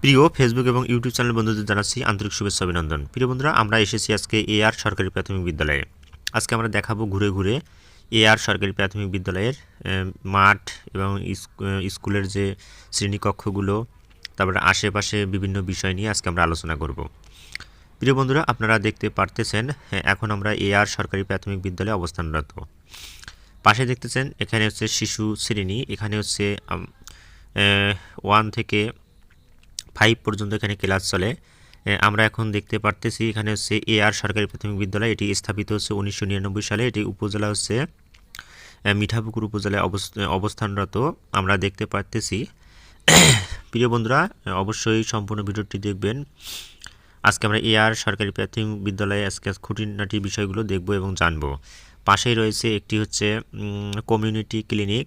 প্রিয় ফেসবুক এবং YouTube channel বন্ধুদের জানাচ্ছি আন্তরিক শুভেচ্ছা অভিনন্দন। প্রিয় বন্ধুরা, আমরা এসেছি আজকে এআর সরকারি প্রাথমিক বিদ্যালয়ে। আজকে আমরা দেখাবো ঘুরে ঘুরে এআর সরকারি প্রাথমিক বিদ্যালয়ের মাঠ এবং স্কুলের যে শ্রেণীকক্ষগুলো, তারপরে আশেপাশে বিভিন্ন বিষয় নিয়ে আজকে আমরা আলোচনা করব। প্রিয় বন্ধুরা, আপনারা দেখতে পারতেছেন এখন আমরা এআর সরকারি প্রাথমিক বিদ্যালয়ে অবস্থানরত। পাশে দেখতেছেন এখানে হচ্ছে শিশু শ্রেণী, এখানে হচ্ছে 1 থেকে 5 পর্যন্ত এখানে ক্লাস চলে। আমরা এখন দেখতে পারতেছি এখানে হচ্ছে এআর সরকারি প্রাথমিক বিদ্যালয়। এটি স্থাপিত হচ্ছে 1999 সালে। এটি উপজেলা হচ্ছে মিঠাপুকুর উপজেলায় অবস্থানরত আমরা দেখতে পারতেছি। প্রিয় বন্ধুরা, অবশ্যই সম্পূর্ণ ভিডিওটি দেখবেন। আজকে আমরা এআর সরকারি প্রাথমিক বিদ্যালয়ে আজকে খুঁটিনাটি বিষয়গুলো দেখব এবং জানব। পাশেই রয়েছে একটি হচ্ছে কমিউনিটি ক্লিনিক।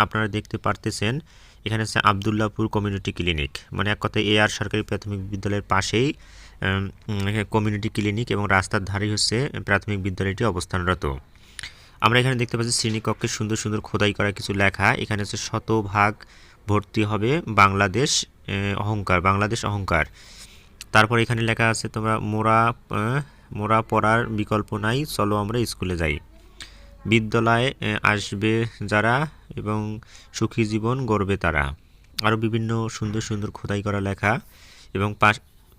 আপনারা দেখতে পারতেছেন এখানে হচ্ছে আবদুল্লাপুর কমিউনিটি ক্লিনিক, মানে এক কথায় এআর সরকারি প্রাথমিক বিদ্যালয়ের পাশেই কমিউনিটি ক্লিনিক এবং রাস্তার ধারেই হচ্ছে প্রাথমিক বিদ্যালয়টি অবস্থানরত। আমরা এখানে দেখতে পাচ্ছি শ্রেণীকক্ষে সুন্দর সুন্দর খোদাই করা কিছু লেখা। এখানে হচ্ছে শতভাগ ভর্তি হবে বাংলাদেশ অহংকার। তারপর এখানে লেখা আছে তোমরা মোরা পড়ার বিকল্প নাই, চলো আমরা স্কুলে যাই, বিদ্যালয়ে আসবে যারা এবং সুখী জীবন গড়বে তারা। আরও বিভিন্ন সুন্দর সুন্দর খোদাই করা লেখা এবং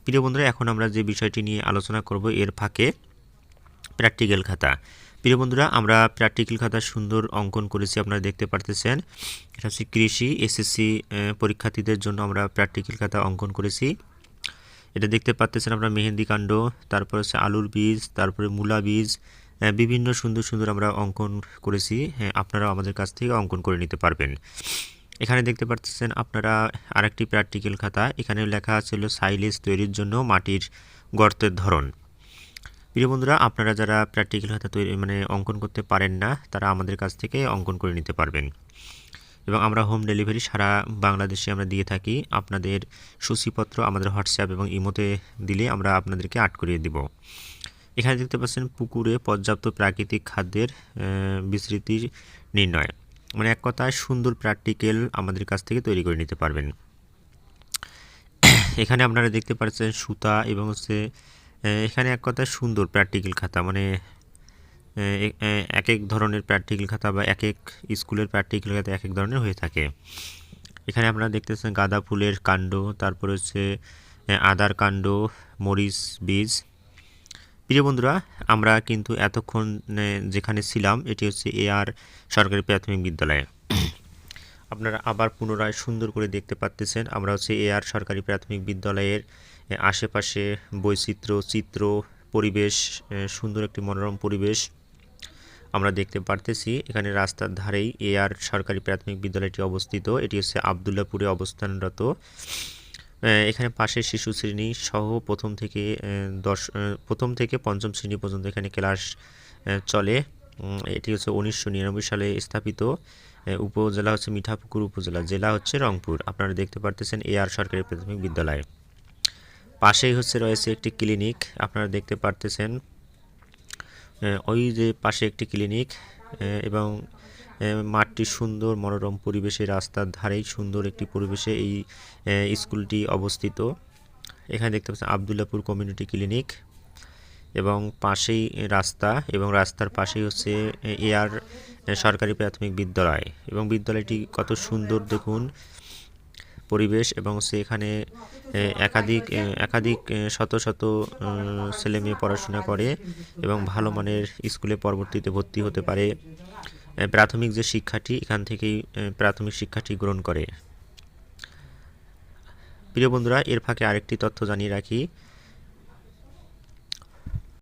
প্রিয় বন্ধুরা, এখন আমরা যে বিষয়টি নিয়ে আলোচনা করব এর ফাঁকে প্র্যাকটিক্যাল খাতা। প্রিয় বন্ধুরা, আমরা প্র্যাকটিক্যাল খাতা সুন্দর অঙ্কন করেছি, আপনারা দেখতে পারতেছেন। এটা হচ্ছে কৃষি এসএসসি পরীক্ষার্থীদের জন্য আমরা প্র্যাকটিক্যাল খাতা অঙ্কন করেছি। এটা দেখতে পাচ্ছেন আমরা মেহেন্দি কাণ্ড, তারপর হচ্ছে আলুর বীজ, তারপরে মূলা বীজ, বিভিন্ন সুন্দর সুন্দর আমরা অঙ্কন করেছি। আপনারাও আমাদের কাছ থেকে অঙ্কন করে নিতে পারবেন। এখানে দেখতে পাচ্ছেন আপনারা আরেকটি প্র্যাকটিক্যাল খাতা। এখানে লেখা ছিল সাইলেজ তৈরির জন্য মাটির গর্তের ধরন। প্রিয় বন্ধুরা, আপনারা যারা প্র্যাকটিক্যাল খাতা অঙ্কন করতে পারেন না, তারা আমাদের কাছ থেকে অঙ্কন করে নিতে পারবেন এবং আমরা হোম ডেলিভারি সারা বাংলাদেশে আমরা দিয়ে থাকি। আপনাদের সূচিপত্র আমাদের হোয়াটসঅ্যাপ এবং ইমোতে দিলে আমরা আপনাদেরকে আর্ট করিয়ে দিব। এখানে দেখতে পাচ্ছেন পুকুরে পর্যাপ্ত প্রাকৃতিক খাদ্যের বিস্তৃতি নির্ণয়, মানে এক কথায় সুন্দর প্র্যাকটিক্যাল আমাদের কাছ থেকে তৈরি করে নিতে পারবেন। এখানে আপনারা দেখতে পাচ্ছেন সুতা এবং হচ্ছে এখানে এক কথায় সুন্দর প্র্যাকটিক্যাল খাতা, মানে এক এক ধরনের প্র্যাকটিক্যাল খাতা বা এক এক স্কুলের প্র্যাকটিক্যাল খাতা এক এক ধরনের হয়ে থাকে। এখানে আপনারা দেখতেছেন গাঁদা ফুলের কাণ্ড, তারপর হচ্ছে আদার কাণ্ড, মরিচ বীজ। প্রিয় বন্ধুরা, আমরা কিন্তু এতক্ষণ যেখানে ছিলাম এটি হচ্ছে এআর সরকারি প্রাথমিক বিদ্যালয়ে। আপনারা আবার পুনরায় সুন্দর করে দেখতে পাচ্ছেন আমরা হচ্ছে এআর সরকারি প্রাথমিক বিদ্যালয়ের আশেপাশে চিত্র পরিবেশ, সুন্দর একটি মনোরম পরিবেশ আমরা দেখতে পারতেছি। এখানে রাস্তার ধারেই এআর সরকারি প্রাথমিক বিদ্যালয়টি অবস্থিত। এটি হচ্ছে আবদুল্লাপুরে অবস্থানরত। এখানে পাশে শিশু শ্রেণী সহ প্রথম থেকে পঞ্চম শ্রেণী পর্যন্ত এখানে ক্লাস চলে। এটি হচ্ছে 1999 সালে স্থাপিত। উপজেলা হচ্ছে মিঠাপুকুর উপজেলা, জেলা হচ্ছে রংপুর। আপনারা দেখতে পারতেছেন এআর সরকারি প্রাথমিক বিদ্যালয়। পাশেই হচ্ছে রয়েছে একটি ক্লিনিক, আপনারা দেখতে পারতেছেন ওই যে পাশে একটি ক্লিনিক এবং মাঠটি সুন্দর মনোরম পরিবেশে, রাস্তার ধারেই সুন্দর একটি পরিবেশে এই স্কুলটি অবস্থিত। এখানে দেখতে পাচ্ছেন আবদুল্লাপুর কমিউনিটি ক্লিনিক এবং পাশেই রাস্তা এবং রাস্তার পাশেই হচ্ছে এআর সরকারি প্রাথমিক বিদ্যালয় এবং বিদ্যালয়টি কত সুন্দর দেখুন পরিবেশ এবং সেখানে একাধিক শত শত ছেলে মেয়ে পড়াশোনা করে এবং ভালো মানের স্কুলে পরবর্তীতে ভর্তি হতে পারে। প্রাথমিক যে শিক্ষাটি এখান থেকেই প্রাথমিক শিক্ষাটি গ্রহণ করে। প্রিয় বন্ধুরা, এর ফাঁকে আরেকটি তথ্য জানিয়ে রাখি,